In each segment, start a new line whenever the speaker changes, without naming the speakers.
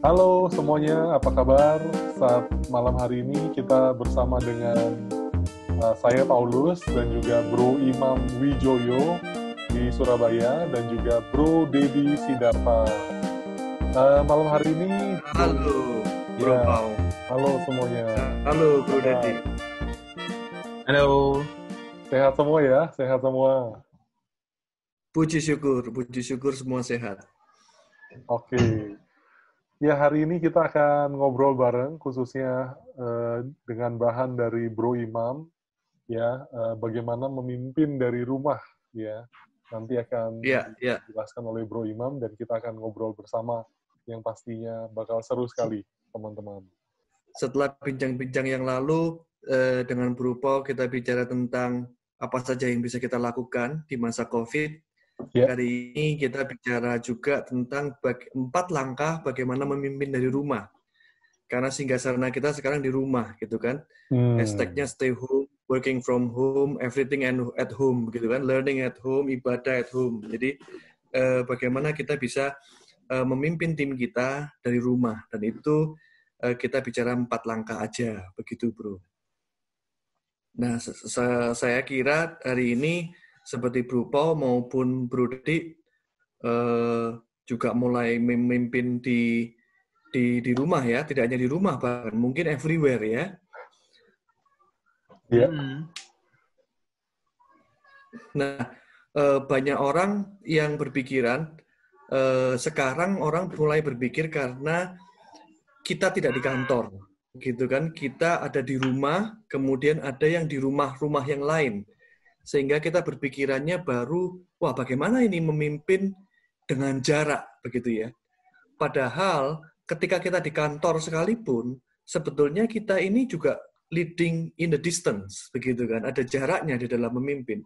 Halo semuanya, apa kabar? Saat malam hari ini kita bersama dengan saya Paulus dan juga Bro Imam Wijoyo di Surabaya dan juga Bro Dedi Sidarta. Malam hari ini,
Halo, Bro
ya,
Pau.
halo semuanya.
Halo, Bro
Kabar?
Dedi.
Halo.
Sehat semua ya, sehat semua.
Puji syukur semua sehat.
Oke. Ya, hari ini kita akan ngobrol bareng, khususnya dengan bahan dari Bro Imam, ya, bagaimana memimpin dari rumah, ya. Nanti akan
Ya.
dijelaskan oleh Bro Imam, dan kita akan ngobrol bersama, yang pastinya bakal seru sekali, teman-teman.
Setelah bincang-bincang yang lalu, dengan Bro Pau kita bicara tentang apa saja yang bisa kita lakukan di masa COVID.
Ya.
Hari ini kita bicara juga tentang 4 langkah bagaimana memimpin dari rumah. Karena singgasana kita sekarang di rumah, gitu kan. Hashtag-nya stay home, working from home, everything at home, gitu kan. Learning at home, ibadah at home. Jadi, bagaimana kita bisa memimpin tim kita dari rumah. Dan itu kita bicara 4 langkah aja, begitu bro. Nah, saya kira hari ini seperti Bro Pau maupun Bro Dedi juga mulai memimpin di rumah ya, tidak hanya di rumah, bahkan mungkin everywhere ya.
Ya.
Nah, banyak orang yang berpikiran, sekarang orang mulai berpikir karena kita tidak di kantor, gitu kan? Kita ada di rumah, kemudian ada yang di rumah-rumah yang lain. Sehingga kita berpikirannya baru, wah bagaimana ini memimpin dengan jarak, begitu ya. Padahal ketika kita di kantor sekalipun, sebetulnya kita ini juga leading in the distance, begitu kan. Ada jaraknya di dalam memimpin.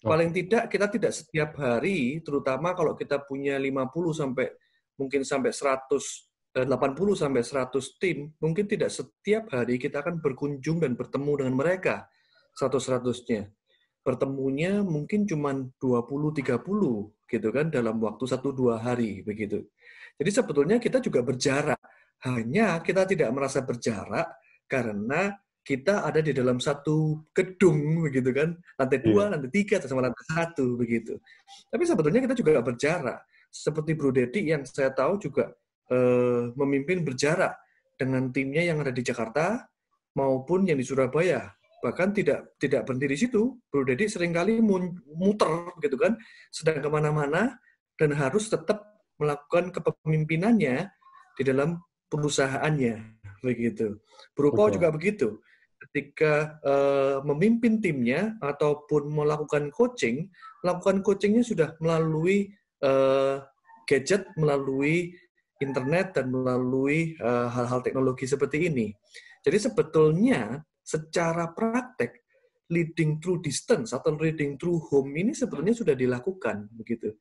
Paling tidak kita tidak setiap hari, terutama kalau kita punya 50 sampai mungkin sampai 180 sampai 100 tim, mungkin tidak setiap hari kita akan berkunjung dan bertemu dengan mereka 100-100-nya. Bertemunya mungkin cuma 20-30 gitu kan dalam waktu 1-2 hari begitu. Jadi sebetulnya kita juga berjarak. Hanya kita tidak merasa berjarak karena kita ada di dalam satu gedung begitu kan, lantai 2, lantai 3 atau sama lantai 1 begitu. Tapi sebetulnya kita juga berjarak. Seperti Bro Dedi yang saya tahu juga memimpin berjarak dengan timnya yang ada di Jakarta maupun yang di Surabaya. Bahkan tidak berhenti di situ. Bro Dedi seringkali muter gitu kan, sedang kemana-mana dan harus tetap melakukan kepemimpinannya di dalam perusahaannya begitu. Bro Pau juga begitu. Ketika memimpin timnya ataupun melakukan coachingnya sudah melalui gadget, melalui internet dan melalui hal-hal teknologi seperti ini. Jadi sebetulnya secara praktek leading through distance atau leading through home ini sebetulnya sudah dilakukan begitu.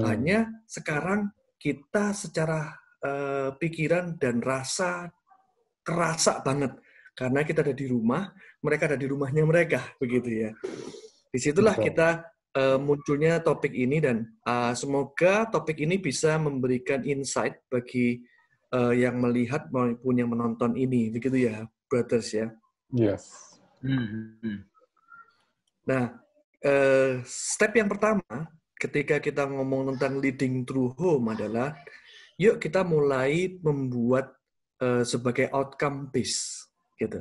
Hanya sekarang kita secara pikiran dan rasa kerasa banget karena kita ada di rumah, mereka ada di rumahnya mereka begitu ya. Disitulah kita munculnya topik ini dan semoga topik ini bisa memberikan insight bagi yang melihat maupun yang menonton ini begitu ya, brothers ya.
Yes.
Nah, step yang pertama ketika kita ngomong tentang leading through home adalah yuk kita mulai membuat sebagai outcome based gitu.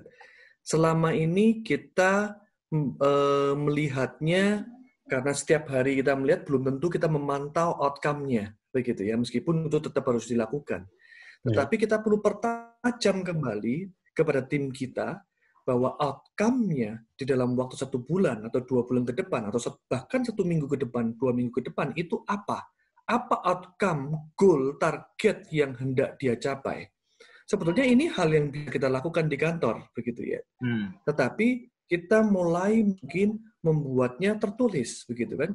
Selama ini kita melihatnya karena setiap hari kita melihat belum tentu kita memantau outcome-nya begitu ya, meskipun itu tetap harus dilakukan. Tetapi kita perlu pertajam kembali kepada tim kita bahwa outcome-nya di dalam waktu 1 bulan atau 2 bulan ke depan atau bahkan 1 minggu ke depan, 2 minggu ke depan itu apa? Apa outcome, goal, target yang hendak dia capai? Sebetulnya ini hal yang bisa kita lakukan di kantor, begitu ya. Tetapi kita mulai mungkin membuatnya tertulis, begitu kan.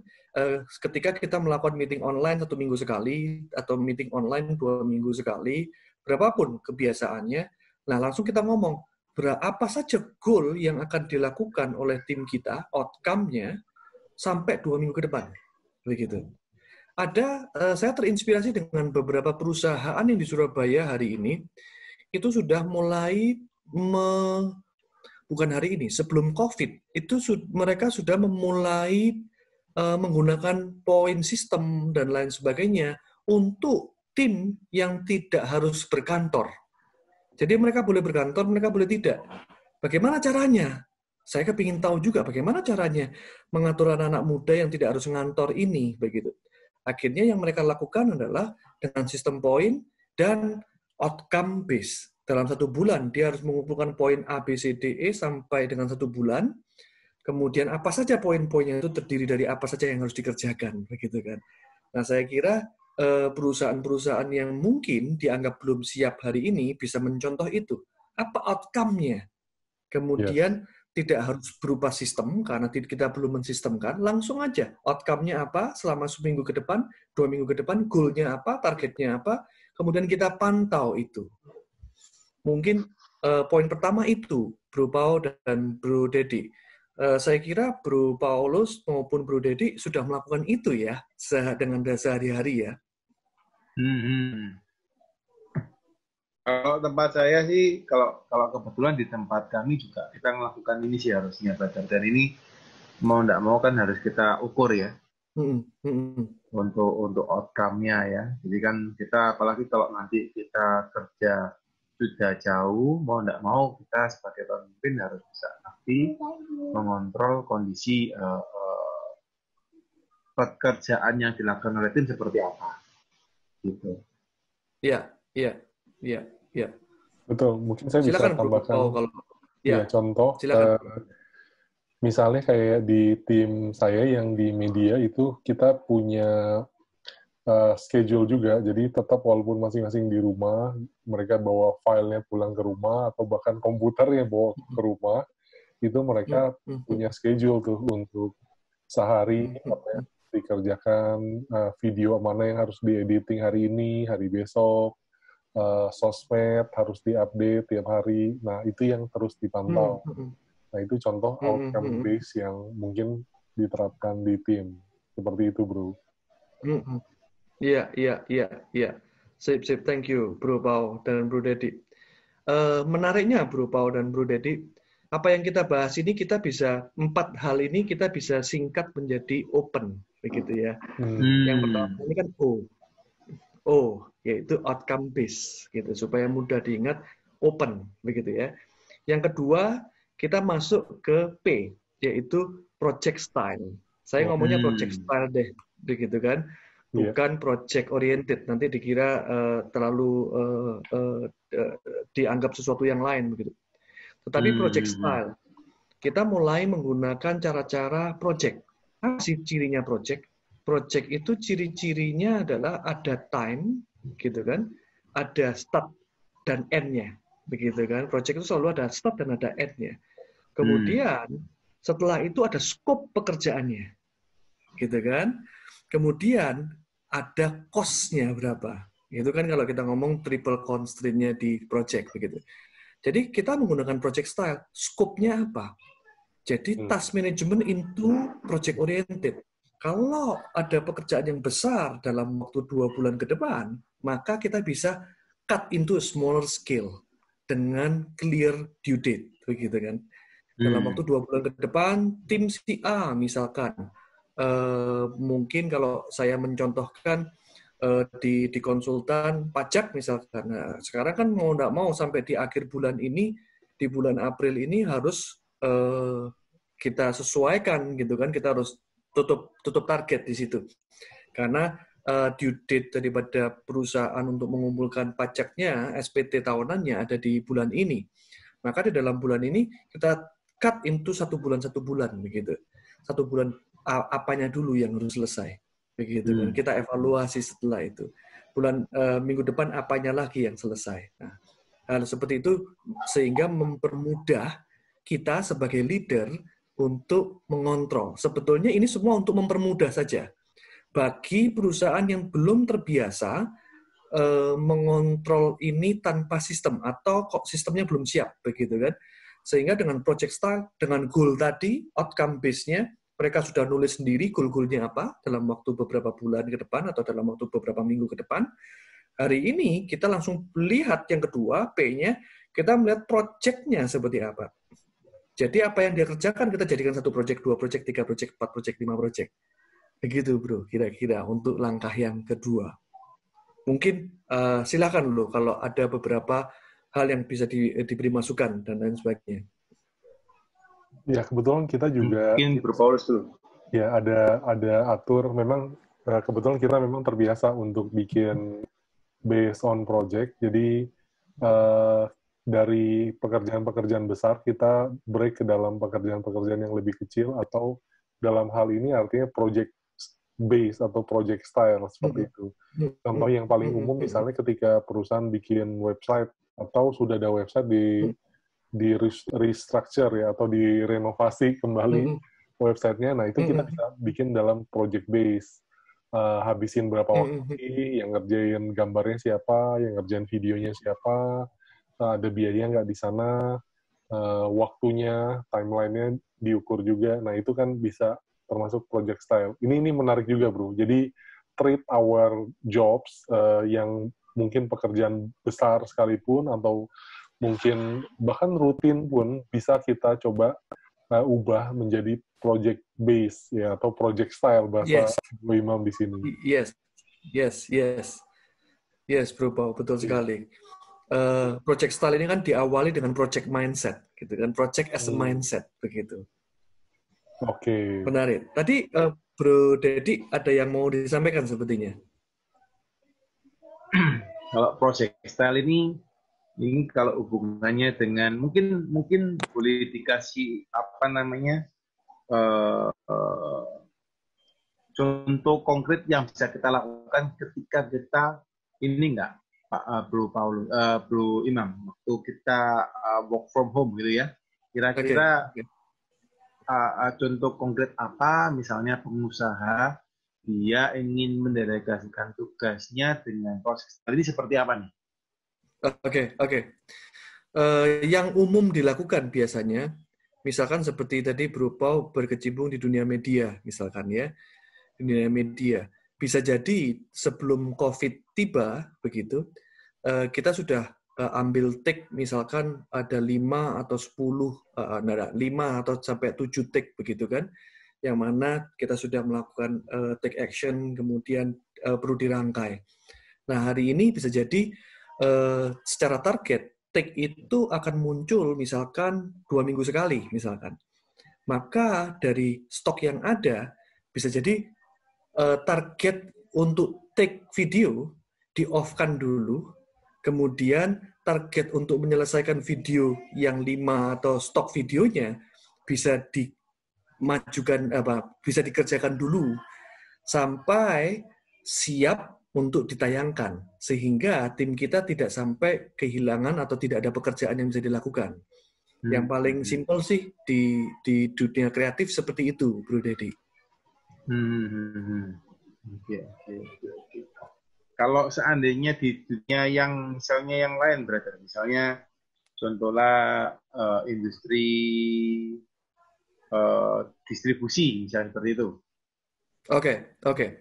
Ketika kita melakukan meeting online 1 minggu sekali, atau meeting online 2 minggu sekali, berapapun kebiasaannya, nah langsung kita ngomong, apa saja goal yang akan dilakukan oleh tim kita, outcome-nya, sampai 2 minggu ke depan. begitu. Saya terinspirasi dengan beberapa perusahaan yang di Surabaya hari ini itu sudah mulai bukan hari ini, sebelum COVID itu mereka sudah memulai menggunakan poin sistem dan lain sebagainya untuk tim yang tidak harus berkantor. Jadi mereka boleh berkantor, mereka boleh tidak. Bagaimana caranya? Saya kepingin tahu juga bagaimana caranya mengatur anak-anak muda yang tidak harus ngantor ini, begitu. Akhirnya yang mereka lakukan adalah dengan sistem poin dan outcome base. Dalam 1 bulan dia harus mengumpulkan poin A, B, C, D, E sampai dengan 1 bulan. Kemudian apa saja poin-poinnya itu terdiri dari apa saja yang harus dikerjakan, begitu kan. Nah, saya kira perusahaan-perusahaan yang mungkin dianggap belum siap hari ini bisa mencontoh itu. Apa outcome-nya? Kemudian tidak harus berupa sistem, karena kita belum mensistemkan, langsung aja. Outcome-nya apa selama seminggu ke depan, 2 minggu ke depan, goal-nya apa, targetnya apa, kemudian kita pantau itu. Mungkin poin pertama itu, Bro Pau dan Bro Dedi. Saya kira Bro Paulus maupun Bro Dedi sudah melakukan itu ya, dengan sehari-hari ya.
Kalau tempat saya sih, kalau kebetulan di tempat kami juga kita melakukan ini sih harusnya, Badar. Dan ini mau nggak mau kan harus kita ukur ya untuk outcome-nya ya. Jadi kan kita, apalagi kalau nanti kita kerja sudah jauh, mau nggak mau kita sebagai pemimpin harus bisa aktif mengontrol kondisi pekerjaan yang dilakukan oleh tim seperti apa, gitu.
Iya.
Betul, mungkin saya
Silakan,
bisa tambahkan contoh. Misalnya kayak di tim saya yang di media itu kita punya schedule juga, jadi tetap walaupun masing-masing di rumah, mereka bawa filenya pulang ke rumah atau bahkan komputernya bawa ke rumah, itu mereka punya schedule tuh untuk sehari apa ya, dikerjakan video mana yang harus diediting hari ini, hari besok, sosmed harus diupdate tiap hari. Nah, itu yang terus dipantau. Nah, itu contoh outcome base yang mungkin diterapkan di tim. Seperti itu, Bro.
Iya. Sip. Thank you, Bro Pau dan Bro Dedi. Menariknya, Bro Pau dan Bro Dedi, apa yang kita bahas ini kita bisa, 4 hal ini kita bisa singkat menjadi open, begitu ya. Yang pertama ini kan O, yaitu outcome base, gitu, supaya mudah diingat, open, begitu ya. Yang kedua, kita masuk ke P, yaitu project style. Saya ngomongnya project style deh, begitu kan, bukan project oriented. Nanti dikira terlalu dianggap sesuatu yang lain, begitu. Tetapi project style, kita mulai menggunakan cara-cara project. Apa sih cirinya project? Project itu ciri-cirinya adalah ada time, gitu kan, ada start dan end-nya, begitu kan. Project itu selalu ada start dan ada end-nya. Kemudian setelah itu ada scope pekerjaannya, gitu kan. Kemudian ada cost-nya berapa, gitu kan, kalau kita ngomong triple constraint-nya di project, begitu. Jadi kita menggunakan project style, scope-nya apa? Jadi task management into project oriented. Kalau ada pekerjaan yang besar dalam waktu 2 bulan ke depan, maka kita bisa cut into a smaller scale dengan clear due date, begitu kan. Dalam waktu 2 bulan ke depan, tim si A misalkan, mungkin kalau saya mencontohkan di konsultan pajak misalkan, nah, sekarang kan mau nggak mau sampai di akhir bulan ini, di bulan April ini harus kita sesuaikan, gitu kan, kita harus tutup target di situ. Karena due date daripada perusahaan untuk mengumpulkan pajaknya, SPT tahunannya ada di bulan ini. Maka di dalam bulan ini kita cut into 1 bulan, begitu. 1 bulan apanya dulu yang harus selesai, begitu kan. Kita evaluasi setelah itu. Minggu depan apanya lagi yang selesai. Nah, hal seperti itu sehingga mempermudah kita sebagai leader untuk mengontrol. Sebetulnya ini semua untuk mempermudah saja. Bagi perusahaan yang belum terbiasa mengontrol ini tanpa sistem, atau kok sistemnya belum siap, begitu kan. Sehingga dengan project style, dengan goal tadi, outcome base-nya, mereka sudah nulis sendiri goal-goalnya apa dalam waktu beberapa bulan ke depan atau dalam waktu beberapa minggu ke depan. Hari ini kita langsung lihat yang kedua, P-nya, kita melihat project-nya seperti apa. Jadi apa yang dia kerjakan kita jadikan 1 project, 2 project, 3 project, 4 project, 5 project. Begitu bro, kira-kira untuk langkah yang kedua. Mungkin silakan loh kalau ada beberapa hal yang bisa diberi masukan dan lain sebagainya.
Ya, kebetulan kita juga
Mungkin Bro Paulus dulu.
ya ada atur. Memang kebetulan kita memang terbiasa untuk bikin based on project. Jadi dari pekerjaan-pekerjaan besar kita break ke dalam pekerjaan-pekerjaan yang lebih kecil, atau dalam hal ini artinya project base atau project style seperti itu. Contoh yang paling umum misalnya ketika perusahaan bikin website atau sudah ada website di restructure ya, atau direnovasi kembali websitenya. Nah, itu kita bisa bikin dalam project base. Habisin berapa waktu, yang ngerjain gambarnya siapa, yang ngerjain videonya siapa, ada biaya nggak di sana, waktunya, timeline-nya diukur juga. Nah, itu kan bisa termasuk project style. Ini menarik juga, bro. Jadi, treat our jobs yang mungkin pekerjaan besar sekalipun, atau mungkin bahkan rutin pun bisa kita coba ubah menjadi project base ya, atau project style bahasa Bu Imam di sini.
Yes, Bro Pau, betul sekali. Project style ini kan diawali dengan project mindset, gitu kan? Project as a mindset, begitu.
Oke.
Menarik. Tadi Bro Dedi ada yang mau disampaikan sepertinya.
Kalau project style ini kalau hubungannya dengan mungkin boleh dikasih apa namanya contoh konkret yang bisa kita lakukan ketika kita ini enggak Pak Bro Paulus, Bro Imam, waktu kita work from home gitu ya. Kira-kira contoh konkret apa, misalnya pengusaha dia ingin mendelegasikan tugasnya dengan proses ini seperti apa nih?
Oke. Yang umum dilakukan biasanya, misalkan seperti tadi Bro Pau berkecimpung di dunia media, misalkan ya, di dunia media. Bisa jadi sebelum COVID tiba, begitu, kita sudah ambil take, misalkan ada 5 atau 10, 5 atau sampai 7 take, begitu kan, yang mana kita sudah melakukan take action, kemudian perlu dirangkai. Nah, hari ini bisa jadi secara target, take itu akan muncul misalkan 2 minggu sekali, misalkan. Maka dari stok yang ada, bisa jadi target untuk take video di-off-kan dulu, kemudian target untuk menyelesaikan video yang 5 atau stok videonya bisa dimajukan, bisa dikerjakan dulu sampai siap untuk ditayangkan, sehingga tim kita tidak sampai kehilangan atau tidak ada pekerjaan yang bisa dilakukan. Yang paling simpel sih di dunia kreatif seperti itu, Bro Dedi.
Oke. Kalau seandainya di dunia yang misalnya yang lain, brother, misalnya contohnya industri distribusi, misalnya seperti itu.
Oke.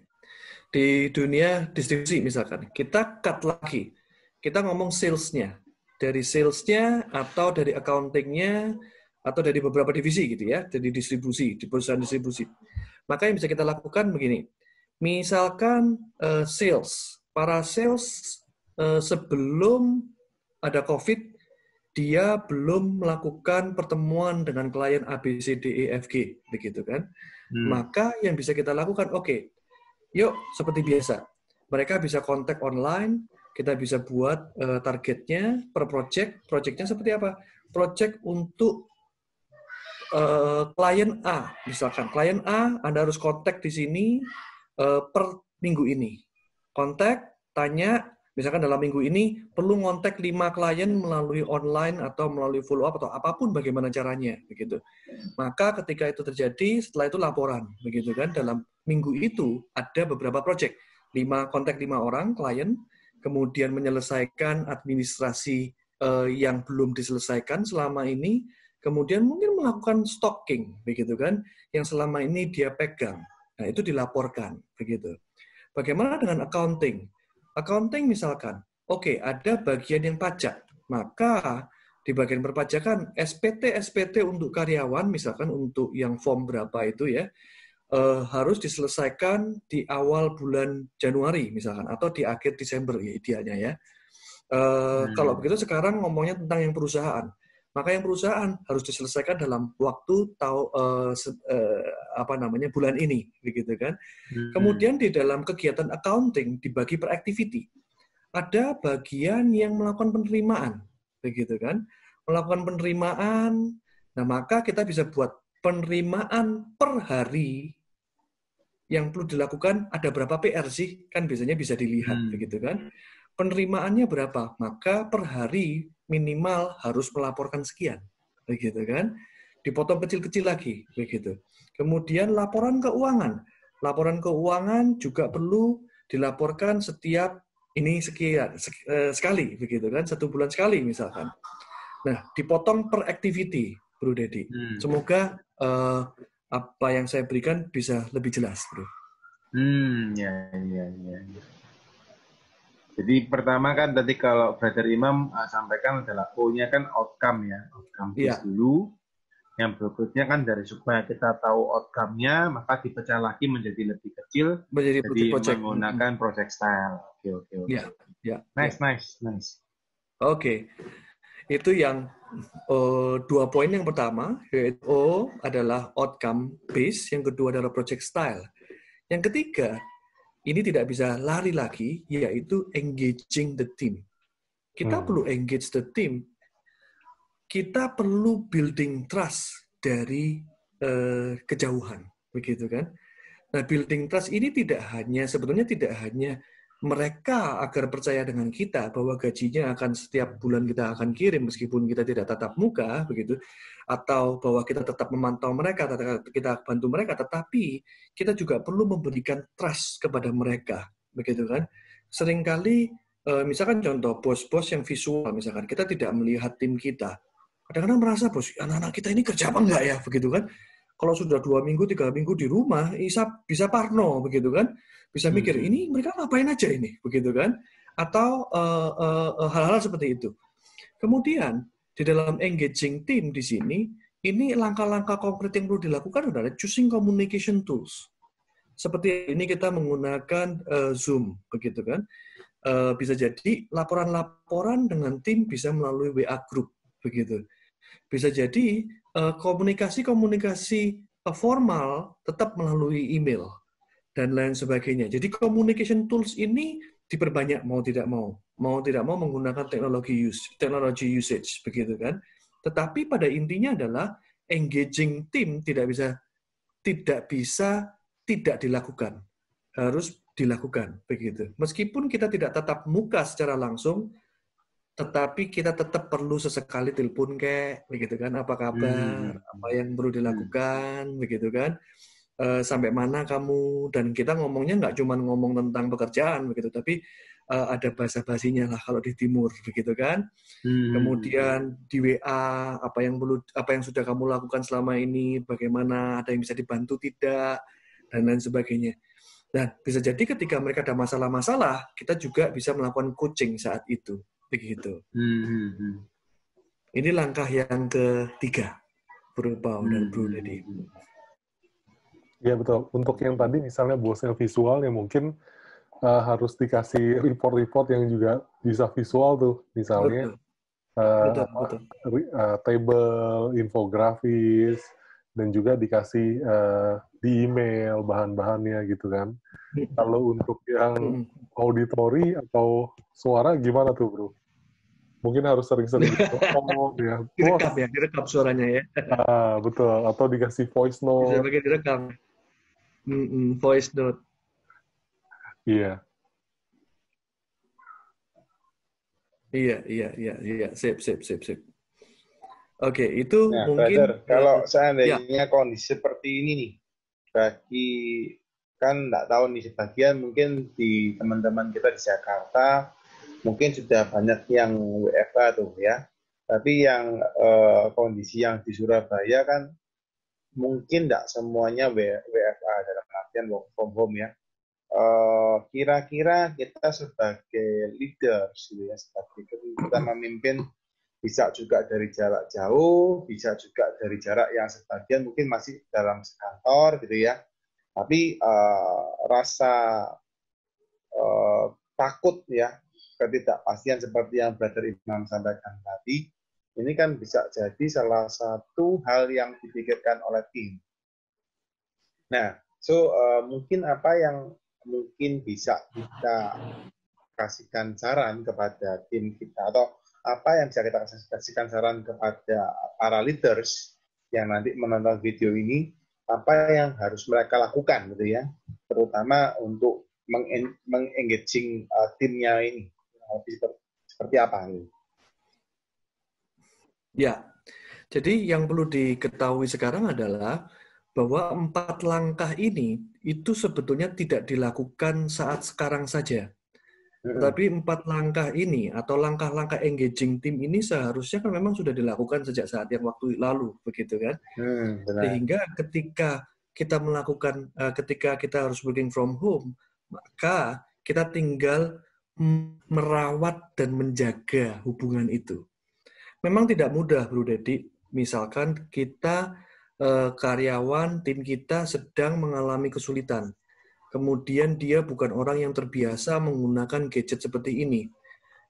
Di dunia distribusi misalkan, kita cut lagi. Kita ngomong sales-nya. Dari sales-nya atau dari accounting-nya atau dari beberapa divisi gitu ya, dari distribusi, di perusahaan distribusi. Maka yang bisa kita lakukan begini. Misalkan sales, para sales sebelum ada COVID, dia belum melakukan pertemuan dengan klien A, B, C, D, E, F, G, begitu kan? Maka yang bisa kita lakukan, oke, yuk, seperti biasa. Mereka bisa kontak online, kita bisa buat targetnya per project. Projectnya seperti apa? Project untuk klien A. Misalkan, klien A, Anda harus kontak di sini per minggu ini. Kontak, tanya, misalkan dalam minggu ini perlu ngontak 5 klien melalui online atau melalui follow-up atau apapun bagaimana caranya. Begitu. Maka ketika itu terjadi, setelah itu laporan. Begitu kan, dalam minggu itu ada beberapa project, 5 orang klien, kemudian menyelesaikan administrasi yang belum diselesaikan selama ini, kemudian mungkin melakukan stalking, begitu kan, yang selama ini dia pegang. Nah, itu dilaporkan, begitu. Bagaimana dengan accounting? Accounting misalkan, oke, ada bagian yang pajak, maka di bagian perpajakan SPT untuk karyawan, misalkan untuk yang form berapa itu ya, harus diselesaikan di awal bulan Januari misalkan, atau di akhir Desember ya idealnya ya. Kalau begitu sekarang ngomongnya tentang yang perusahaan, maka yang perusahaan harus diselesaikan dalam waktu bulan ini, begitu kan? Kemudian di dalam kegiatan accounting dibagi per activity. Ada bagian yang melakukan penerimaan, begitu kan? Melakukan penerimaan, nah maka kita bisa buat penerimaan per hari yang perlu dilakukan, ada berapa PR sih? Kan biasanya bisa dilihat, begitu kan? Penerimaannya berapa? Maka per hari minimal harus melaporkan sekian, begitu kan? Dipotong kecil-kecil lagi, begitu. Kemudian laporan keuangan. Laporan keuangan juga perlu dilaporkan setiap ini sekian sekali, begitu kan? 1 bulan sekali misalkan. Nah, dipotong per activity, Bro Dedi. Semoga apa yang saya berikan bisa lebih jelas, Bro.
Ya. Jadi pertama kan tadi kalau Brother Imam sampaikan adalah O-nya kan outcome ya, outcome based dulu. Yang berikutnya kan dari supaya kita tahu outcome-nya, maka dipecah lagi menjadi lebih kecil, jadi menggunakan project style. Oke.
Ya.
Nice.
Oke. Itu yang 2 poin yang pertama, yaitu O adalah outcome based, yang kedua adalah project style. Yang ketiga, ini tidak bisa lari lagi, yaitu engaging the team. Kita perlu engage the team. Kita perlu building trust dari kejauhan, begitu kan? Nah, building trust ini sebetulnya tidak hanya mereka agar percaya dengan kita bahwa gajinya akan setiap bulan kita akan kirim meskipun kita tidak tatap muka, begitu, atau bahwa kita tetap memantau mereka, kita bantu mereka, tetapi kita juga perlu memberikan trust kepada mereka, begitu kan? Seringkali misalkan contoh bos-bos yang visual, misalkan kita tidak melihat tim kita, kadang-kadang merasa bos anak-anak kita ini kerja apa enggak ya, begitu kan? Kalau sudah 2 minggu, 3 minggu di rumah, bisa parno, begitu kan? Bisa mikir, ini mereka ngapain aja ini, begitu kan? Atau hal-hal seperti itu. Kemudian, di dalam engaging team di sini, ini langkah-langkah konkret yang perlu dilakukan adalah choosing communication tools. Seperti ini kita menggunakan Zoom, begitu kan? Bisa jadi laporan-laporan dengan tim bisa melalui WA group, begitu. Bisa jadi komunikasi formal tetap melalui email dan lain sebagainya. Jadi communication tools ini diperbanyak mau tidak mau menggunakan teknologi usage, begitu kan. Tetapi pada intinya adalah engaging team tidak bisa tidak dilakukan, harus dilakukan, begitu. Meskipun kita tidak tatap muka secara langsung, tetapi kita tetap perlu sesekali telepon begitu kan, apa kabar, apa yang perlu dilakukan, begitu kan, sampai mana kamu, dan kita ngomongnya nggak cuma ngomong tentang pekerjaan, begitu, tapi ada basa-basinya lah kalau di timur, begitu kan. Kemudian di WA apa yang sudah kamu lakukan selama ini, bagaimana, ada yang bisa dibantu tidak, dan lain sebagainya. Dan bisa jadi ketika mereka ada masalah-masalah, kita juga bisa melakukan coaching saat itu. Begitu. Ini langkah yang ketiga, Bro Pau dan Bro Dedi.
Ya betul. Untuk yang tadi misalnya bosnya visual, ya mungkin harus dikasih report-report yang juga bisa visual tuh. Misalnya
betul.
Table, infografis, dan juga dikasih di email bahan-bahannya gitu kan. Kalau untuk yang auditori atau suara gimana tuh, Bro? Mungkin harus sering-sering ya.
Direkam suaranya ya.
Betul. Atau dikasih voice note.
Bisa pakai direkam. Voice note.
Iya.
Iya. Sip. Oke, itu
nah,
mungkin.
Brother, kalau seandainya kondisi seperti ini nih, bagi kan nggak tahu nih, sebagian mungkin di teman-teman kita di Jakarta mungkin sudah banyak yang WFH tuh ya, Tapi yang kondisi yang di Surabaya kan mungkin tidak semuanya WFA dalam artian work from home ya. Kira-kira kita sebagai leaders, gitu ya, sebagai kita memimpin bisa juga dari jarak jauh, bisa juga dari jarak yang sebagian mungkin masih dalam sekantor gitu ya. Tapi rasa takut ya, ketidakpastian seperti yang Brother Imam sampaikan tadi, ini kan bisa jadi salah satu hal yang dipikirkan oleh tim. Nah, mungkin apa yang mungkin bisa kita kasihkan saran kepada tim kita, atau apa yang bisa kita kasihkan saran kepada para leaders yang nanti menonton video ini, apa yang harus mereka lakukan gitu ya, terutama untuk mengengaging timnya ini, seperti apa ini?
Ya, jadi yang perlu diketahui sekarang adalah bahwa 4 langkah ini itu sebetulnya tidak dilakukan saat sekarang saja. Tetapi 4 langkah ini atau langkah-langkah engaging tim ini seharusnya kan memang sudah dilakukan sejak saat yang waktu lalu, begitu kan? Sehingga ketika kita melakukan, ketika kita harus working from home, maka kita tinggal merawat dan menjaga hubungan itu. Memang tidak mudah, Bro Dedi. Misalkan kita karyawan, tim kita sedang mengalami kesulitan. Kemudian dia bukan orang yang terbiasa menggunakan gadget seperti ini.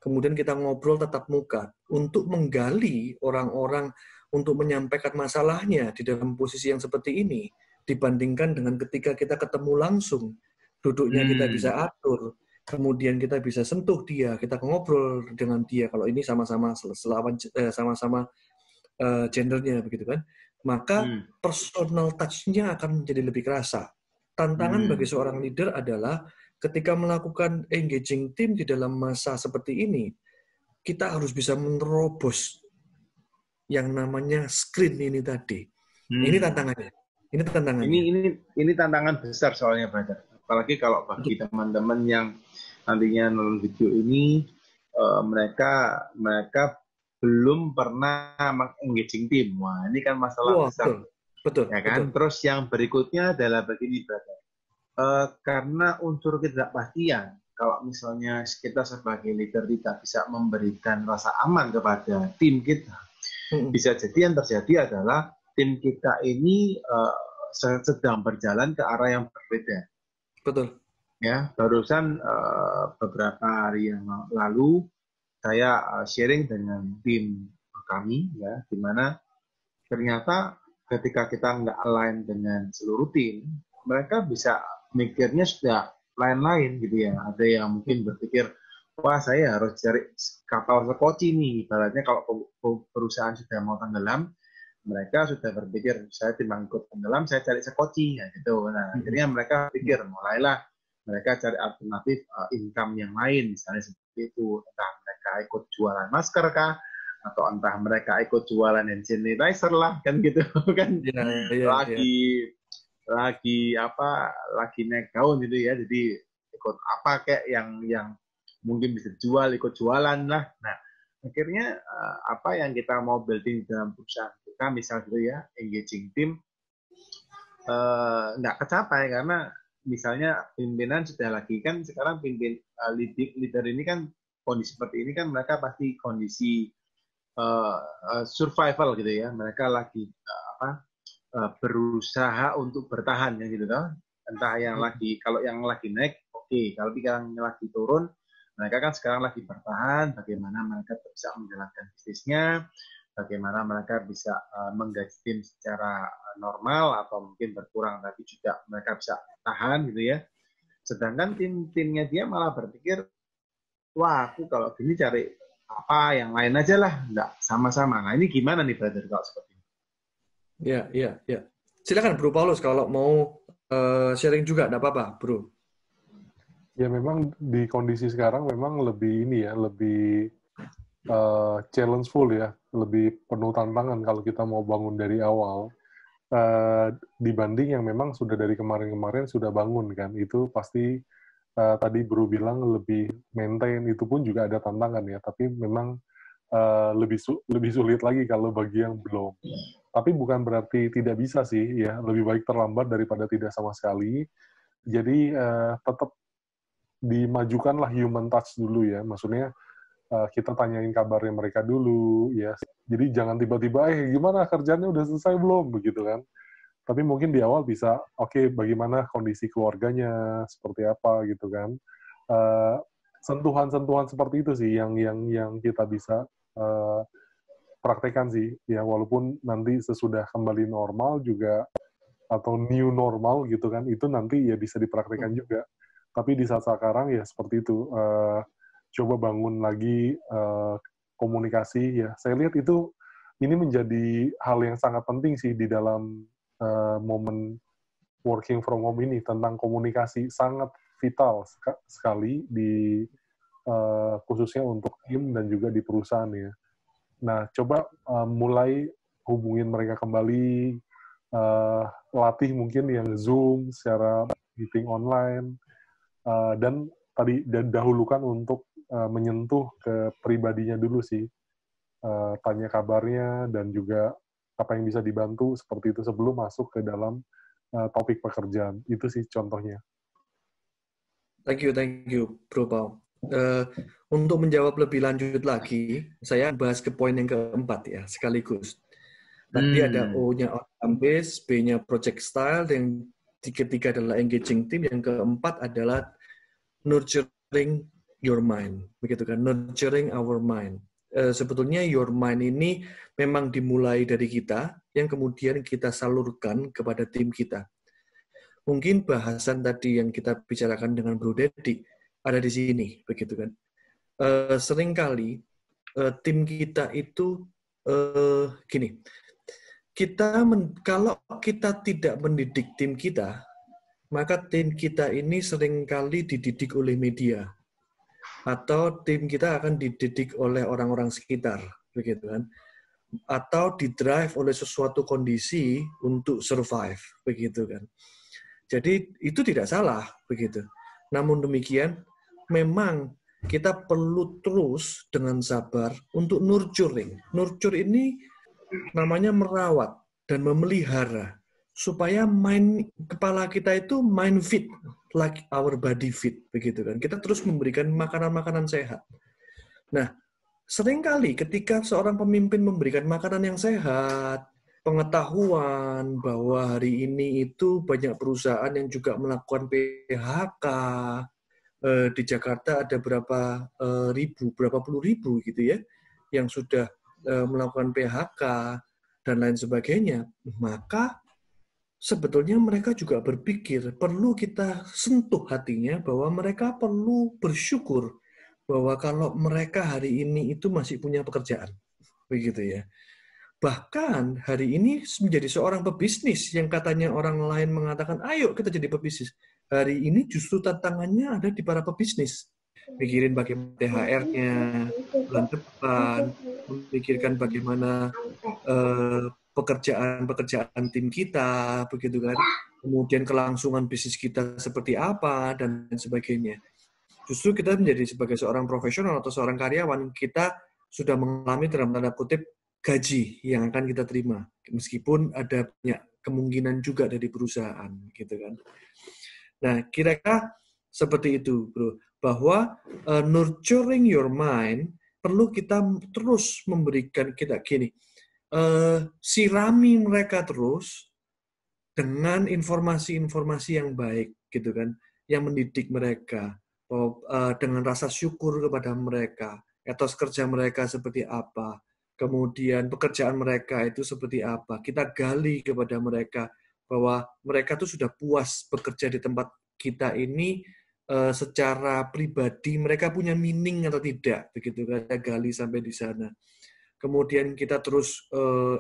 Kemudian kita ngobrol tatap muka untuk menggali orang-orang untuk menyampaikan masalahnya di dalam posisi yang seperti ini, dibandingkan dengan ketika kita ketemu langsung, duduknya kita bisa atur, kemudian kita bisa sentuh dia, kita ngobrol dengan dia. Kalau ini sama-sama sama-sama gendernya begitu kan, maka personal touch-nya akan menjadi lebih kerasa. Tantangan bagi seorang leader adalah ketika melakukan engaging team di dalam masa seperti ini, kita harus bisa menerobos yang namanya screen ini tadi. Ini tantangannya. Ini tantangannya.
Ini tantangan besar soalnya, Brother. Apalagi kalau bagi teman-teman yang nantinya nonton video ini, mereka belum pernah mengengaging tim. Wah, ini kan masalah besar.
Betul.
Ya kan? Betul. Terus yang berikutnya adalah begini, Brother. Karena unsur ketidakpastian, kalau misalnya kita sebagai leader tidak bisa memberikan rasa aman kepada tim kita, bisa jadi yang terjadi adalah tim kita ini sedang berjalan ke arah yang berbeda.
Betul.
Ya, barusan beberapa hari yang lalu saya sharing dengan tim kami, ya, di mana ternyata ketika kita nggak align dengan seluruh tim, mereka bisa mikirnya sudah lain-lain gitu ya. Ada yang mungkin berpikir, wah saya harus cari kapal sekoci nih. Ibaratnya kalau perusahaan sudah mau tenggelam, mereka sudah berpikir, saya timbang ikut tenggelam, saya cari sekoci. Ya, gitu. Nah, akhirnya mereka pikir, mulailah mereka cari alternatif income yang lain, misalnya seperti itu. Entah mereka ikut jualan masker kah, atau entah mereka ikut jualan hand sanitizer lah, kan gitu kan. Lagi naik daun gitu ya, jadi ikut apa kayak yang mungkin bisa jual, ikut jualan lah. Nah, akhirnya apa yang kita mau building dalam perusahaan kita, misal gitu ya, engaging team, nggak kecapai karena misalnya pimpinan sudah lagi, kan sekarang leader ini kan kondisi seperti ini kan mereka pasti kondisi survival gitu ya, mereka lagi berusaha untuk bertahan ya gitu toh. Entah yang lagi, kalau yang lagi naik oke, kalau yang lagi turun, mereka kan sekarang lagi bertahan, bagaimana mereka bisa menjalankan bisnisnya, bagaimana mereka bisa menggaji tim secara normal atau mungkin berkurang, tapi juga mereka bisa tahan gitu ya. Sedangkan timnya dia malah berpikir, wah aku kalau gini cari apa yang lain aja lah, nggak sama-sama. Nah ini gimana nih, Brother, kalau seperti ini?
Ya. Silakan Bro Paulus kalau mau sharing juga, enggak apa-apa, Bro.
Ya memang di kondisi sekarang memang lebih ini ya, lebih challengeful ya, lebih penuh tantangan kalau kita mau bangun dari awal. Dibanding yang memang sudah dari kemarin-kemarin sudah bangun kan, itu pasti tadi Bro bilang lebih maintain, itu pun juga ada tantangan ya, tapi memang lebih sulit lagi kalau bagi yang belum. Tapi bukan berarti tidak bisa sih, ya. Lebih baik terlambat daripada tidak sama sekali. Jadi tetap dimajukanlah human touch dulu ya. Maksudnya kita tanyain kabarnya mereka dulu, ya. Jadi jangan tiba-tiba, gimana kerjanya udah selesai belum, begitu kan. Tapi mungkin di awal bisa, oke, bagaimana kondisi keluarganya, seperti apa gitu kan. Sentuhan-sentuhan seperti itu sih yang kita bisa praktekkan sih, ya, walaupun nanti sesudah kembali normal juga atau new normal gitu kan, itu nanti ya bisa dipraktekkan juga. Tapi di saat sekarang ya seperti itu, coba bangun lagi komunikasi ya. Saya lihat ini menjadi hal yang sangat penting sih di dalam momen working from home ini, tentang komunikasi sangat vital sekali di khususnya untuk tim dan juga di perusahaan ya. Nah, coba mulai hubungin mereka kembali, latih mungkin yang Zoom secara meeting online, dan dahulukan untuk menyentuh ke pribadinya dulu sih, tanya kabarnya dan juga apa yang bisa dibantu seperti itu sebelum masuk ke dalam topik pekerjaan. Itu sih contohnya.
Thank you, Bro Pao. Untuk menjawab lebih lanjut lagi, saya bahas ke poin yang keempat ya, sekaligus. Tadi ada O-nya outcome based, B-nya project style, dan ketiga adalah engaging team, yang keempat adalah nurturing your mind, begitu kan? Nurturing our mind. Sebetulnya your mind ini memang dimulai dari kita, yang kemudian kita salurkan kepada tim kita. Mungkin bahasan tadi yang kita bicarakan dengan Bro Dedi ada di sini, begitu kan? Seringkali tim kita itu gini, kalau kita tidak mendidik tim kita, maka tim kita ini seringkali dididik oleh media, atau tim kita akan dididik oleh orang-orang sekitar, begitu kan? Atau didrive oleh sesuatu kondisi untuk survive, begitu kan? Jadi itu tidak salah, begitu. Namun demikian, memang kita perlu terus dengan sabar untuk nurturing. Nurture ini namanya merawat dan memelihara supaya kepala kita itu mind fit, like our body fit, begitu kan. Kita terus memberikan makanan-makanan sehat. Nah, seringkali ketika seorang pemimpin memberikan makanan yang sehat, pengetahuan bahwa hari ini itu banyak perusahaan yang juga melakukan PHK. Di Jakarta ada berapa puluh ribu gitu ya, yang sudah melakukan PHK dan lain sebagainya, maka sebetulnya mereka juga berpikir, perlu kita sentuh hatinya bahwa mereka perlu bersyukur bahwa kalau mereka hari ini itu masih punya pekerjaan, begitu ya. Bahkan hari ini menjadi seorang pebisnis yang katanya orang lain mengatakan, ayo kita jadi pebisnis. Hari ini justru tantangannya ada di para pebisnis. Mikirin bagaimana THR-nya bulan depan, memikirkan bagaimana pekerjaan tim kita, begitu kan. Kemudian kelangsungan bisnis kita seperti apa, dan sebagainya. Justru kita menjadi sebagai seorang profesional atau seorang karyawan, kita sudah mengalami dalam tanda kutip gaji yang akan kita terima, meskipun ada banyak kemungkinan juga dari perusahaan, gitu kan. Nah, kira-kira seperti itu, Bro, bahwa nurturing your mind perlu kita terus memberikan kita gini, sirami mereka terus dengan informasi-informasi yang baik, gitu kan, yang mendidik mereka, dengan rasa syukur kepada mereka, etos kerja mereka seperti apa, kemudian pekerjaan mereka itu seperti apa. Kita gali kepada mereka bahwa mereka tuh sudah puas bekerja di tempat kita ini secara pribadi, mereka punya meaning atau tidak, begitu kan? Kita gali sampai di sana. Kemudian kita terus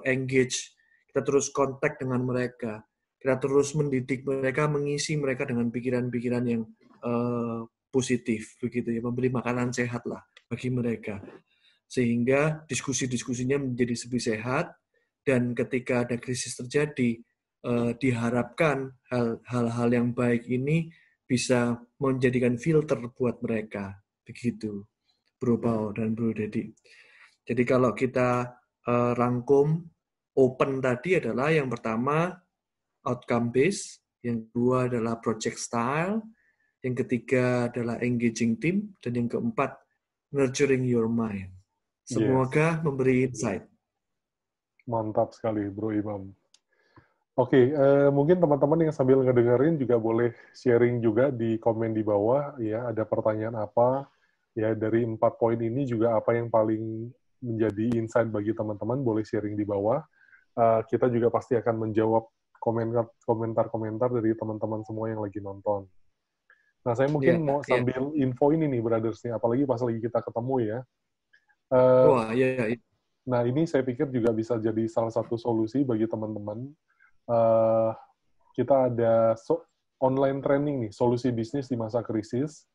engage, kita terus kontak dengan mereka, kita terus mendidik mereka, mengisi mereka dengan pikiran-pikiran yang positif, begitu ya, memberi makanan sehat lah bagi mereka. Sehingga diskusi-diskusinya menjadi lebih sehat, dan ketika ada krisis terjadi, diharapkan hal-hal yang baik ini bisa menjadikan filter buat mereka. Begitu, Bro Pao dan Bro Dedi. Jadi kalau kita rangkum open tadi adalah yang pertama outcome based, yang kedua adalah project style, yang ketiga adalah engaging team, dan yang keempat nurturing your mind.
Yes.
Semoga memberi insight.
Mantap sekali, Bro Imam. Oke, mungkin teman-teman yang sambil ngedengerin juga boleh sharing juga di komen di bawah, ya, ada pertanyaan apa, ya, dari 4 poin ini juga apa yang paling menjadi insight bagi teman-teman, boleh sharing di bawah. Kita juga pasti akan menjawab komentar-komentar dari teman-teman semua yang lagi nonton. Nah, saya mungkin mau sambil info ini nih, brothers, nih, apalagi pas lagi kita ketemu ya.
Wah, iya.
Nah, ini saya pikir juga bisa jadi salah satu solusi bagi teman-teman. Kita ada online training nih, solusi bisnis di masa krisis.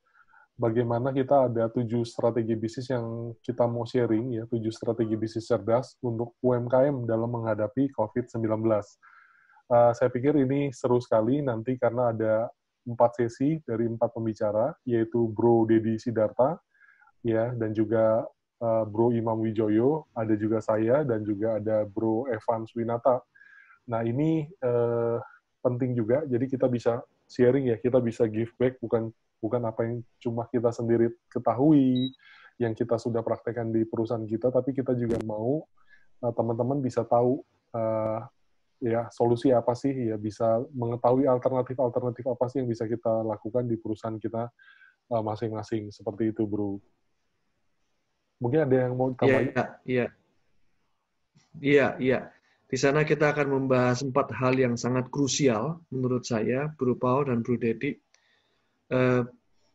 Bagaimana kita ada 7 strategi bisnis yang kita mau sharing, ya, 7 strategi bisnis cerdas untuk UMKM dalam menghadapi COVID-19. Saya pikir ini seru sekali nanti karena ada 4 sesi dari 4 pembicara, yaitu Bro Dedi Sidarta, ya, dan juga Bro Imam Wijoyo, ada juga saya, dan juga ada Bro Evans Winata. Nah, ini penting juga, jadi kita bisa sharing ya, kita bisa give back, bukan apa yang cuma kita sendiri ketahui, yang kita sudah praktekkan di perusahaan kita, tapi kita juga mau teman-teman bisa tahu ya solusi apa sih, ya bisa mengetahui alternatif apa sih yang bisa kita lakukan di perusahaan kita masing-masing, seperti itu, Bro. Mungkin ada yang mau tambahin?
Iya. Di sana kita akan membahas 4 hal yang sangat krusial menurut saya, Bro Paul dan Bro Dedi.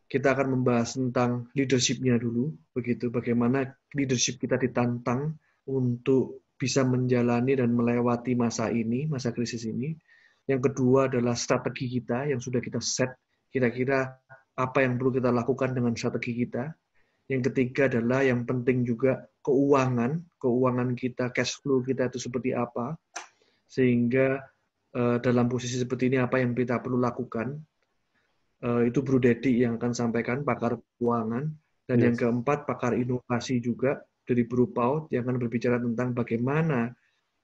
Kita akan membahas tentang leadership-nya dulu, begitu, bagaimana leadership kita ditantang untuk bisa menjalani dan melewati masa ini, masa krisis ini. Yang kedua adalah strategi kita yang sudah kita set, kira-kira apa yang perlu kita lakukan dengan strategi kita. Yang ketiga adalah yang penting juga keuangan kita, cash flow kita itu seperti apa, sehingga dalam posisi seperti ini apa yang kita perlu lakukan. Itu Bro Dedi yang akan sampaikan, pakar keuangan. Dan yang keempat, pakar inovasi juga dari Bro Paul yang akan berbicara tentang bagaimana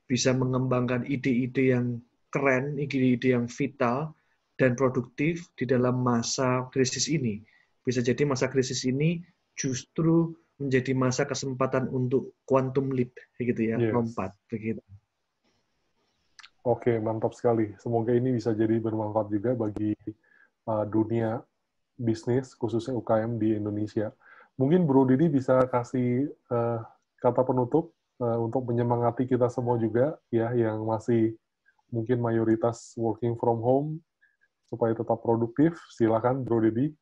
bisa mengembangkan ide-ide yang keren, ide-ide yang vital dan produktif di dalam masa krisis ini. Bisa jadi masa krisis ini justru menjadi masa kesempatan untuk quantum leap, begitu ya, lompat, begitu.
Oke, mantap sekali. Semoga ini bisa jadi bermanfaat juga bagi dunia bisnis, khususnya UKM di Indonesia. Mungkin Bro Didi bisa kasih kata penutup untuk menyemangati kita semua juga, ya, yang masih mungkin mayoritas working from home, supaya tetap produktif. Silakan, Bro Didi.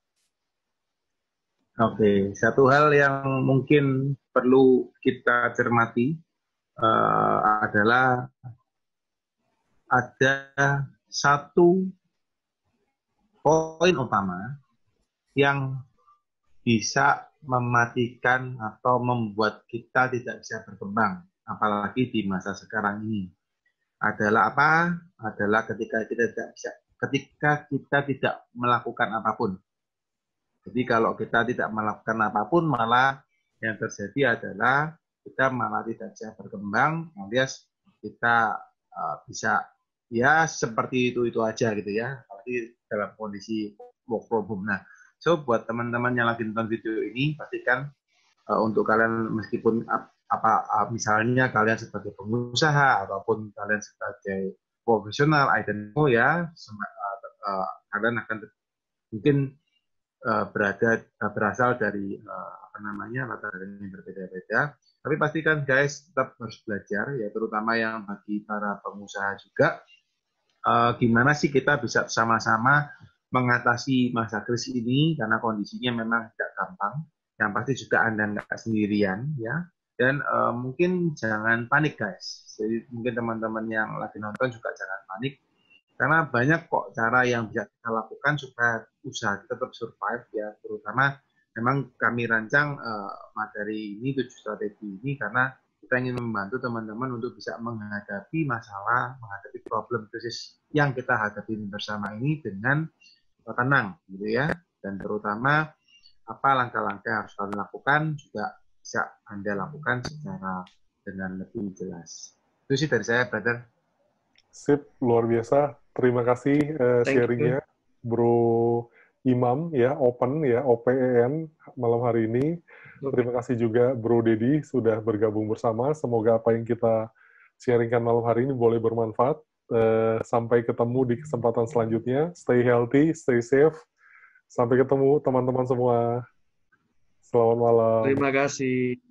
Oke, satu hal yang mungkin perlu kita cermati adalah ada satu poin utama yang bisa mematikan atau membuat kita tidak bisa berkembang, apalagi di masa sekarang ini. Adalah apa? Adalah ketika kita tidak melakukan apapun. Jadi kalau kita tidak melakukan apapun, malah yang terjadi adalah kita malah tidak bisa berkembang, alias kita bisa ya seperti itu aja gitu ya, apalagi dalam kondisi work from home. Nah, so buat teman-teman yang lagi nonton video ini, pastikan untuk kalian meskipun misalnya kalian sebagai pengusaha ataupun kalian sebagai profesional, I don't know ya, kalian akan mungkin berasal dari latar belakang yang berbeda-beda. Tapi pastikan guys tetap harus belajar, ya terutama yang bagi para pengusaha juga, gimana sih kita bisa sama-sama mengatasi masa krisis ini, karena kondisinya memang tidak gampang. Yang pasti juga Anda nggak sendirian, ya. Dan mungkin jangan panik guys. Jadi mungkin teman-teman yang lagi nonton juga jangan panik. Karena banyak kok cara yang bisa kita lakukan supaya usaha kita tetap survive, ya. Terutama memang kami rancang materi ini, 7 strategi ini, karena kita ingin membantu teman-teman untuk bisa menghadapi masalah, menghadapi problem krisis yang kita hadapi bersama ini dengan tenang, gitu ya. Dan terutama apa langkah-langkah yang harus kalian lakukan juga bisa Anda lakukan secara dengan lebih jelas. Itu sih dari saya, brother.
Sip, luar biasa. Terima kasih
Thank
sharingnya, Bro Imam ya, Open ya, OPEN malam hari ini.
you.
Terima kasih juga Bro Dedi sudah bergabung bersama. Semoga apa yang kita sharingkan malam hari ini boleh bermanfaat. Sampai ketemu di kesempatan selanjutnya. Stay healthy, stay safe. Sampai ketemu teman-teman semua. Selamat malam.
Terima kasih.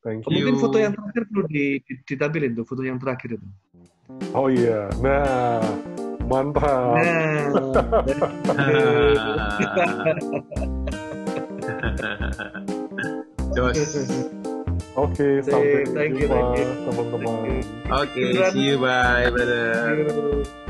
Thank
Mungkin
you.
foto yang terakhir perlu ditampilin tuh, foto yang terakhir itu.
Oh iya, nah mantap.
Nah,
Jos.
Oke, sampai
Thank you,
jumpa
thank you.
teman-teman.
Oke, see you, bye, brother.
Thank you.